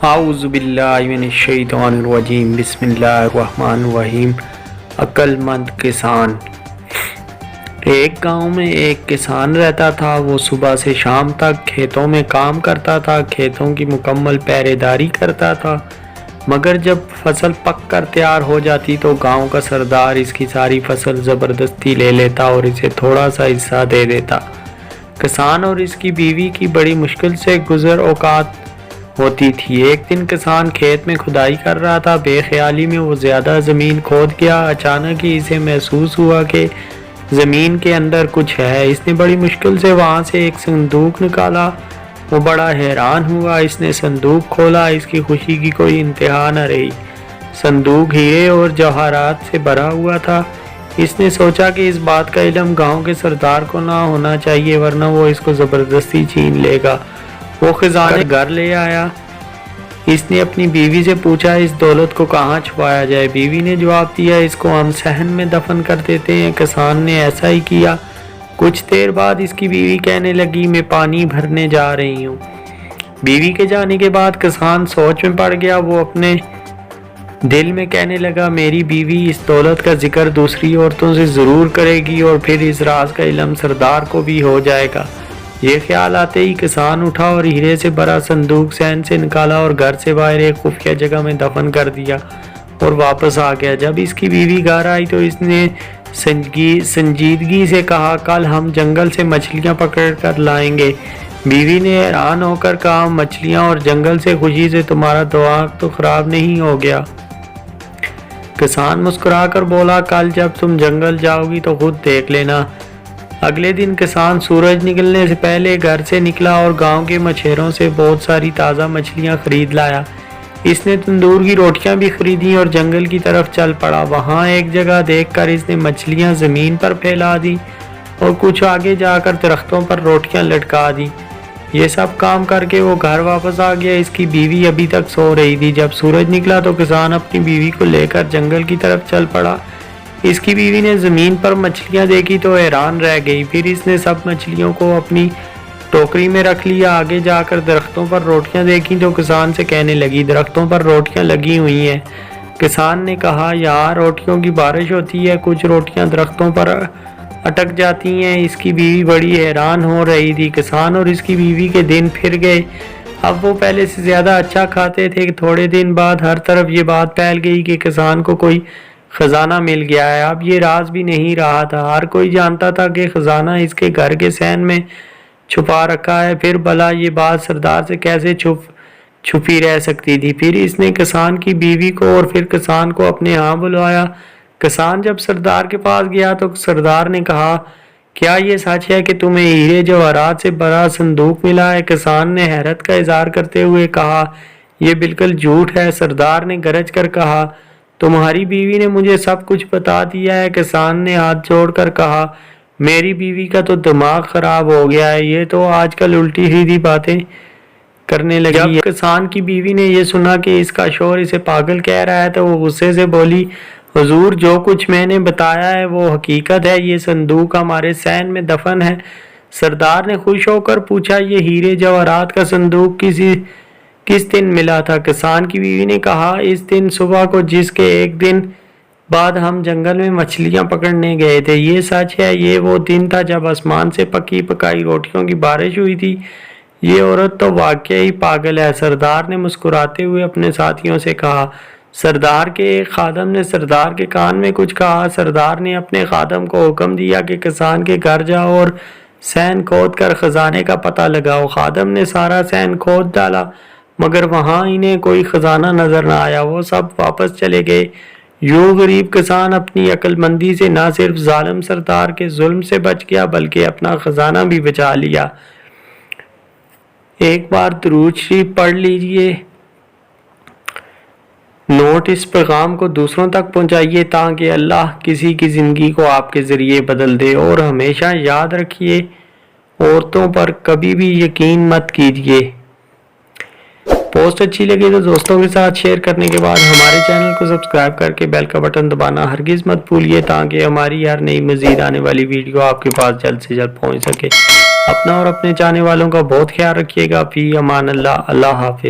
اعوذ باللہ من الشیطان الرجیم بسم اللہ الرحمن الرحیم۔ عقل مند کسان۔ ایک گاؤں میں ایک کسان رہتا تھا۔ وہ صبح سے شام تک کھیتوں میں کام کرتا تھا، کھیتوں کی مکمل پہرے داری کرتا تھا، مگر جب فصل پک کر تیار ہو جاتی تو گاؤں کا سردار اس کی ساری فصل زبردستی لے لیتا اور اسے تھوڑا سا حصہ دے دیتا۔ کسان اور اس کی بیوی کی بڑی مشکل سے گزر اوقات ہوتی تھی۔ ایک دن کسان کھیت میں کھدائی کر رہا تھا، بے خیالی میں وہ زیادہ زمین کھود گیا۔ اچانک ہی اسے محسوس ہوا کہ زمین کے اندر کچھ ہے۔ اس نے بڑی مشکل سے وہاں سے ایک صندوق نکالا۔ وہ بڑا حیران ہوا۔ اس نے صندوق کھولا، اس کی خوشی کی کوئی انتہا نہ رہی۔ صندوق ہیرے اور جواہرات سے بھرا ہوا تھا۔ اس نے سوچا کہ اس بات کا علم گاؤں کے سردار کو نہ ہونا چاہیے، ورنہ وہ اس کو زبردستی چھین لے گا۔ وہ خزانے گھر لے آیا۔ اس نے اپنی بیوی سے پوچھا اس دولت کو کہاں چھپایا جائے۔ بیوی نے جواب دیا اس کو ہم صحن میں دفن کر دیتے ہیں۔ کسان نے ایسا ہی کیا۔ کچھ دیر بعد اس کی بیوی کہنے لگی میں پانی بھرنے جا رہی ہوں۔ بیوی کے جانے کے بعد کسان سوچ میں پڑ گیا۔ وہ اپنے دل میں کہنے لگا میری بیوی اس دولت کا ذکر دوسری عورتوں سے ضرور کرے گی اور پھر اس راز کا علم سردار کو بھی ہو جائے گا۔ یہ خیال آتے ہی کسان اٹھا اور ہیرے سے بھرا صندوق صحن سے نکالا اور گھر سے باہر ایک خفیہ جگہ میں دفن کر دیا اور واپس آ گیا۔ جب اس کی بیوی گھر آئی تو اس نے سنجیدگی سے کہا کل ہم جنگل سے مچھلیاں پکڑ کر لائیں گے۔ بیوی نے حیران ہو کر کہا مچھلیاں اور جنگل سے خوشی سے تمہارا دماغ تو خراب نہیں ہو گیا؟ کسان مسکرا کر بولا کل جب تم جنگل جاؤ گی تو خود دیکھ لینا۔ اگلے دن کسان سورج نکلنے سے پہلے گھر سے نکلا اور گاؤں کے مچھیروں سے بہت ساری تازہ مچھلیاں خرید لایا۔ اس نے تندور کی روٹیاں بھی خریدیں اور جنگل کی طرف چل پڑا۔ وہاں ایک جگہ دیکھ کر اس نے مچھلیاں زمین پر پھیلا دی اور کچھ آگے جا کر درختوں پر روٹیاں لٹکا دی۔ یہ سب کام کر کے وہ گھر واپس آ گیا۔ اس کی بیوی ابھی تک سو رہی تھی۔ جب سورج نکلا تو کسان اپنی بیوی کو لے کر جنگل کی طرف چل پڑا۔ اس کی بیوی نے زمین پر مچھلیاں دیکھی تو حیران رہ گئی۔ پھر اس نے سب مچھلیوں کو اپنی ٹوکری میں رکھ لیا۔ آگے جا کر درختوں پر روٹیاں دیکھی تو کسان سے کہنے لگی درختوں پر روٹیاں لگی ہوئی ہیں۔ کسان نے کہا یہاں روٹیوں کی بارش ہوتی ہے، کچھ روٹیاں درختوں پر اٹک جاتی ہیں۔ اس کی بیوی بڑی حیران ہو رہی تھی۔ کسان اور اس کی بیوی کے دن پھر گئے۔ اب وہ پہلے سے زیادہ اچھا کھاتے تھے۔ تھوڑے دن بعد ہر طرف یہ بات پھیل گئی کہ کسان کو کوئی خزانہ مل گیا ہے۔ اب یہ راز بھی نہیں رہا تھا، ہر کوئی جانتا تھا کہ خزانہ اس کے گھر کے صحن میں چھپا رکھا ہے۔ پھر بھلا یہ بات سردار سے کیسے چھپی رہ سکتی تھی؟ پھر اس نے کسان کی بیوی کو اور پھر کسان کو اپنے ہاں بلوایا۔ کسان جب سردار کے پاس گیا تو سردار نے کہا کیا یہ سچ ہے کہ تمہیں ہیرے جواہرات سے بھرا صندوق ملا ہے؟ کسان نے حیرت کا اظہار کرتے ہوئے کہا یہ بالکل جھوٹ ہے۔ سردار نے گرج کر کہا تمہاری بیوی نے مجھے سب کچھ بتا دیا ہے۔ کسان نے ہاتھ جوڑ کر کہا میری بیوی کا تو دماغ خراب ہو گیا ہے، یہ تو آج کل الٹی سیدھی باتیں کرنے لگی ہے۔ جب کسان کی بیوی نے یہ سنا کہ اس کا شوہر اسے پاگل کہہ رہا ہے تو وہ غصے سے بولی حضور جو کچھ میں نے بتایا ہے وہ حقیقت ہے، یہ صندوق ہمارے صحن میں دفن ہے۔ سردار نے خوش ہو کر پوچھا یہ ہیرے جواہرات کا صندوق کس دن ملا تھا؟ کسان کی بیوی نے کہا اس دن صبح کو، جس کے ایک دن بعد ہم جنگل میں مچھلیاں پکڑنے گئے تھے۔ یہ سچ ہے، یہ وہ دن تھا جب آسمان سے پکی پکائی روٹیوں کی بارش ہوئی تھی۔ یہ عورت تو واقعی پاگل ہے۔ سردار نے مسکراتے ہوئے اپنے ساتھیوں سے کہا۔ سردار کے ایک خادم نے سردار کے کان میں کچھ کہا۔ سردار نے اپنے خادم کو حکم دیا کہ کسان کے گھر جاؤ اور صحن کھود کر خزانے کا پتہ لگاؤ۔ خادم نے سارا صحن کھود ڈالا مگر وہاں انہیں کوئی خزانہ نظر نہ آیا۔ وہ سب واپس چلے گئے۔ یوں غریب کسان اپنی عقل مندی سے نہ صرف ظالم سردار کے ظلم سے بچ گیا بلکہ اپنا خزانہ بھی بچا لیا۔ ایک بار درود شریف پڑھ لیجئے۔ نوٹ اس پیغام کو دوسروں تک پہنچائیے تاکہ اللہ کسی کی زندگی کو آپ کے ذریعے بدل دے، اور ہمیشہ یاد رکھیے عورتوں پر کبھی بھی یقین مت کیجیے۔ پوسٹ اچھی لگے تو دوستوں کے ساتھ شیئر کرنے کے بعد ہمارے چینل کو سبسکرائب کر کے بیل کا بٹن دبانا ہرگز مت بھولیے تاکہ ہماری ہر نئی مزید آنے والی ویڈیو آپ کے پاس جلد سے جلد پہنچ سکے۔ اپنا اور اپنے چاہنے والوں کا بہت خیال رکھیے گا۔ فی امان اللہ۔ اللہ حافظ۔